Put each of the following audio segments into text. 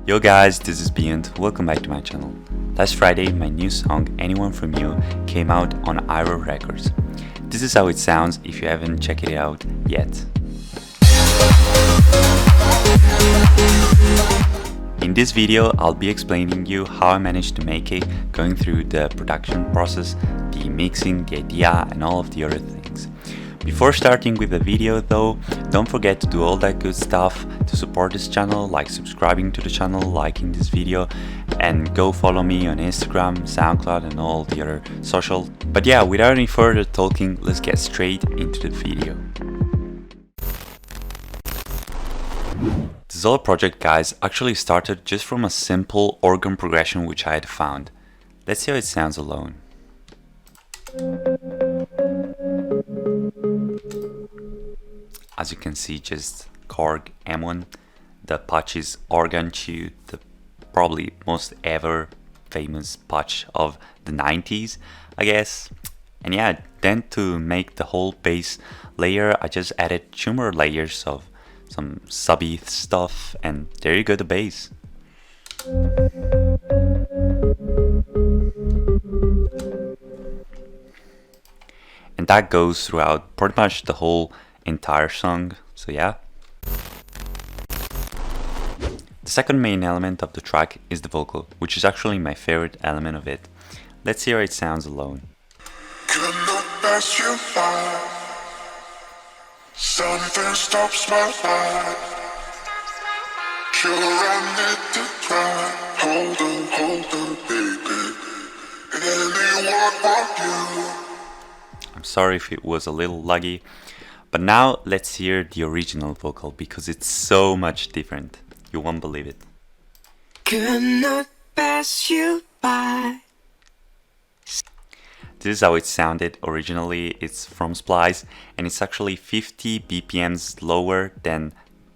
Yo guys, this is BIONT, welcome back to my channel. Last Friday, my new song Anyone From You came out on aero Records. This is how it sounds if you haven't checked it out yet. In this video, I'll be explaining you how I managed to make it, going through the production process, the mixing, the idea and all of the other things. Before starting with the video though, don't forget to do all that good stuff to support this channel, like subscribing to the channel, liking this video, and go follow me on Instagram, Soundcloud and all the other social. But yeah, without any further talking, let's get straight into the video. This whole project, guys, actually started just from a simple organ progression which I had found. Let's see how it sounds alone. As you can see, just Korg M1, the patch's organ tune, the probably most ever famous patch of the 90s, I guess. And yeah, then to make the whole bass layer, I just added 2 more layers of some subby stuff, and there you go, the bass. And that goes throughout pretty much the whole entire song, so yeah. The second main element of the track is the vocal, which is actually my favorite element of it. Let's hear how it sounds alone. Something stops my life. Sure, I need to try. Hold on, baby. Anyone want you? I'm sorry if it was a little laggy, but now let's hear the original vocal because it's so much different. You won't believe it. Could not pass you by. This is how it sounded originally. It's from Splice and it's actually 50 BPMs lower than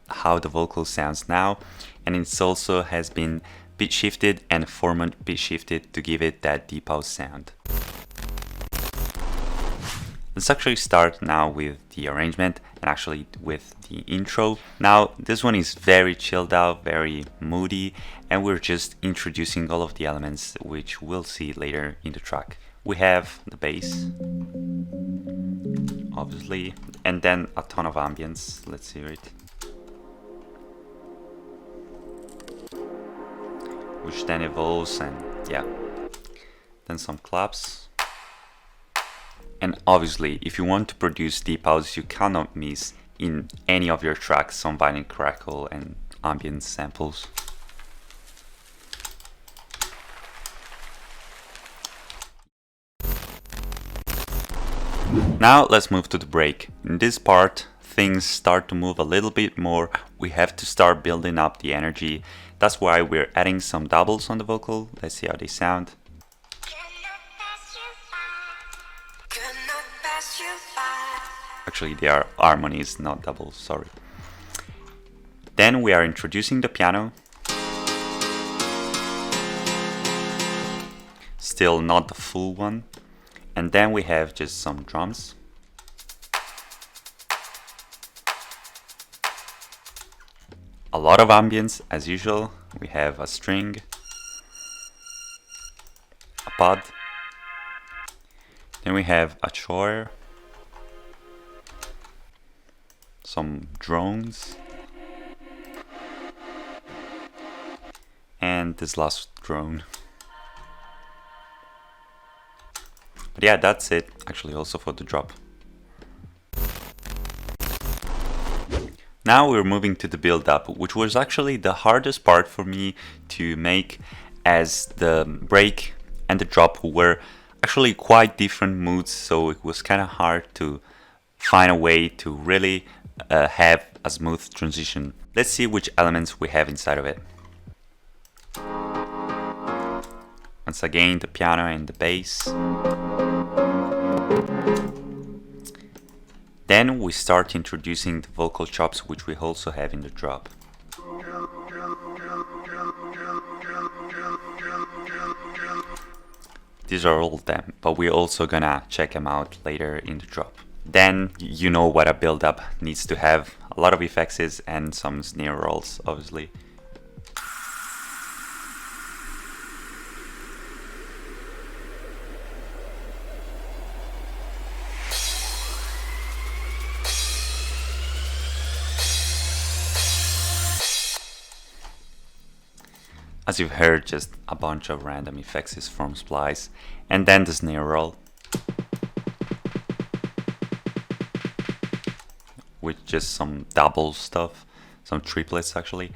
how the vocal sounds now, and it also has been pitch shifted and format pitch shifted to give it that deep house sound. Let's actually start now with the arrangement and actually with the intro. Now this one is very chilled out, very moody, and we're just introducing all of the elements which we'll see later in the track. We have the bass, obviously, and then a ton of ambience. Let's hear it. Which then evolves, and yeah. Then some claps. And obviously, if you want to produce deep house, you cannot miss in any of your tracks some violin crackle and ambient samples. Now let's move to the break. In this part, things start to move a little bit more. We have to start building up the energy. That's why we're adding some doubles on the vocal. Let's see how they sound. Actually, they are harmonies, not doubles, sorry. Then we are introducing the piano. Still not the full one. And then we have just some drums. A lot of ambience as usual. We have a string, a pad, then we have a choir, some drones, and this last drone. But yeah, that's it, actually also for the drop. Now we're moving to the build-up, which was actually the hardest part for me to make, as the break and the drop were actually quite different moods, so it was kind of hard to find a way to really have a smooth transition. Let's see which elements we have inside of it. Once again, the piano and the bass. Then we start introducing the vocal chops, which we also have in the drop. These are all them, but we're also gonna check them out later in the drop. Then you know what a build-up needs to have: a lot of effects and some snare rolls, obviously. As you've heard, just a bunch of random effects is from Splice, and then the snare roll with just some double stuff, some triplets actually,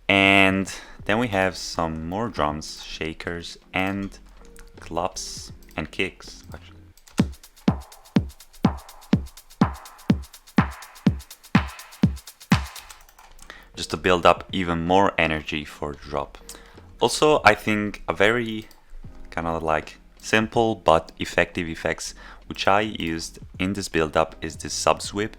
and then we have some more drums, shakers, and claps and kicks actually. Just to build up even more energy for the drop. Also, I think a very kind of like simple but effective effects which I used in this build up is this sub sweep.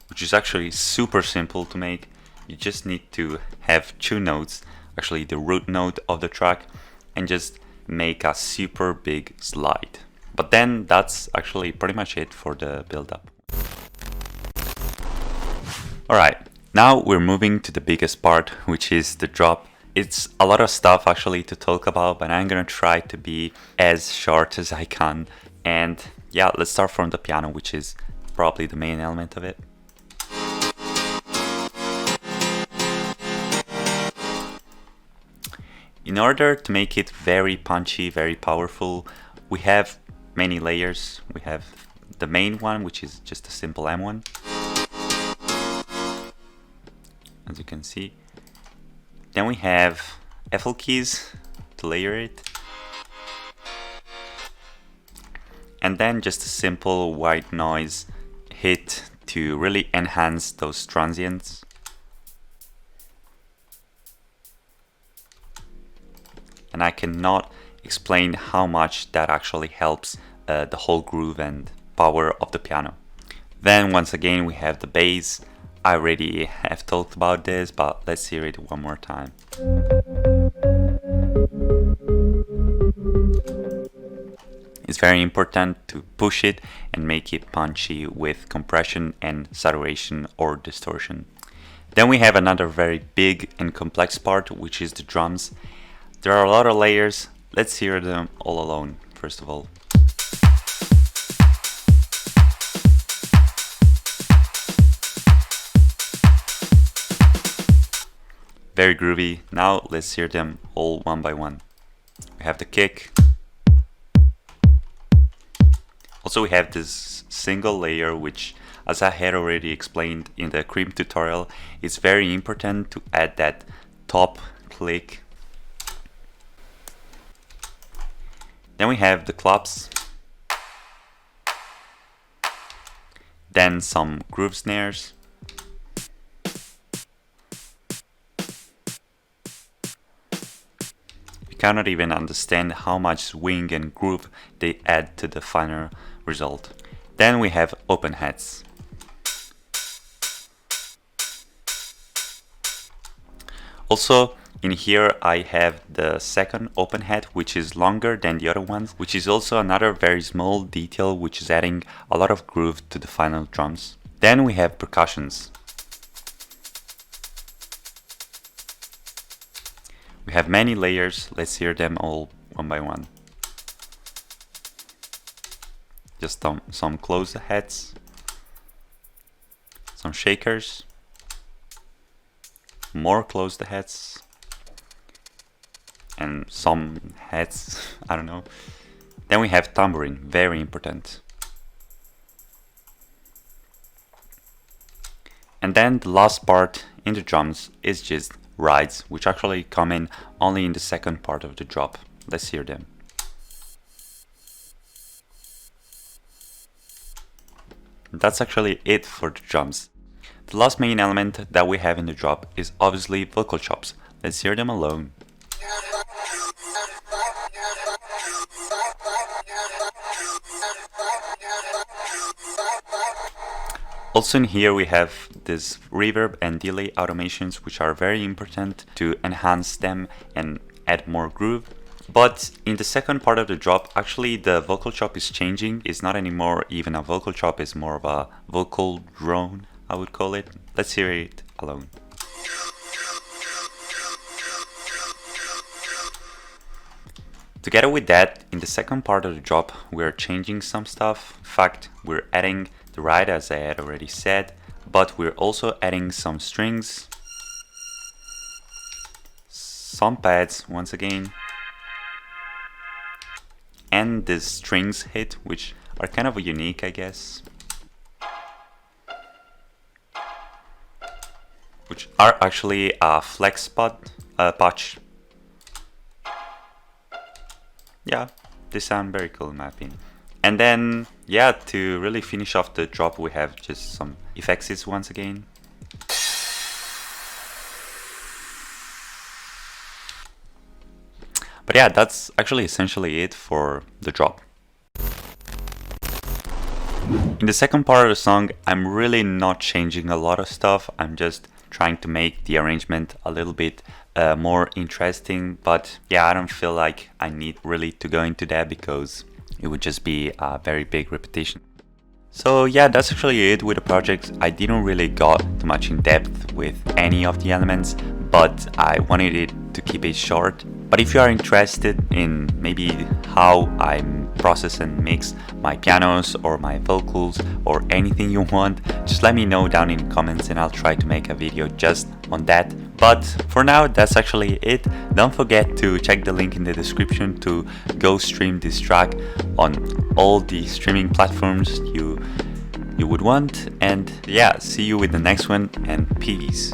Which is actually super simple to make. You just need to have two notes, actually the root note of the track, and just make a super big slide. But then that's actually pretty much it for the build-up. Alright, now we're moving to the biggest part, which is the drop. It's a lot of stuff actually to talk about, but I'm gonna try to be as short as I can. And yeah, let's start from the piano, which is probably the main element of it. In order to make it very punchy, very powerful, we have many layers. We have the main one, which is just a simple M1, as you can see. Then we have FL keys to layer it. And then just a simple white noise hit to really enhance those transients. And I cannot explain how much that actually helps the whole groove and power of the piano. Then once again we have the bass. I already have talked about this, but let's hear it one more time. It's very important to push it and make it punchy with compression and saturation or distortion. Then we have another very big and complex part, which is the drums. There are a lot of layers. Let's hear them all alone, first of all. Very groovy. Now let's hear them all one by one. We have the kick. Also we have this single layer, which, as I had already explained in the Cream tutorial, is very important to add that top click. Then we have the claps, then some groove snares, you cannot even understand how much swing and groove they add to the final result. Then we have open hats. Also, in here I have the second open hat, which is longer than the other ones, which is also another very small detail which is adding a lot of groove to the final drums. Then we have percussions. We have many layers. Let's hear them all one by one. Just some closed hats, some shakers, more closed hats, and some hats, I don't know. Then we have tambourine, very important. And then the last part in the drums is just rides, which actually come in only in the second part of the drop. Let's hear them. That's actually it for the drums. The last main element that we have in the drop is obviously vocal chops. Let's hear them alone. Also in here we have this reverb and delay automations, which are very important to enhance them and add more groove. But in the second part of the drop, actually the vocal chop is changing. It's not anymore even a vocal chop, it's more of a vocal drone, I would call it. Let's hear it alone. Together with that, in the second part of the job, we're changing some stuff. In fact, we're adding the ride, as I had already said, but we're also adding some strings, some pads once again, and this strings hit, which are kind of unique, I guess, which are actually a flex patch. Yeah, they sound very cool in my opinion. And then, yeah, to really finish off the drop, we have just some effects once again. But yeah, that's actually essentially it for the drop. In the second part of the song, I'm really not changing a lot of stuff. I'm just trying to make the arrangement a little bit more interesting, but yeah, I don't feel like I need really to go into that because it would just be a very big repetition. So yeah, that's actually it with the project. I didn't really got too much in depth with any of the elements, but I wanted it to keep it short. But if you are interested in maybe how I process and mix my pianos or my vocals or anything you want, just let me know down in the comments and I'll try to make a video just on that. But for now, that's actually it. Don't forget to check the link in the description to go stream this track on all the streaming platforms you would want. And yeah, see you with the next one, and peace.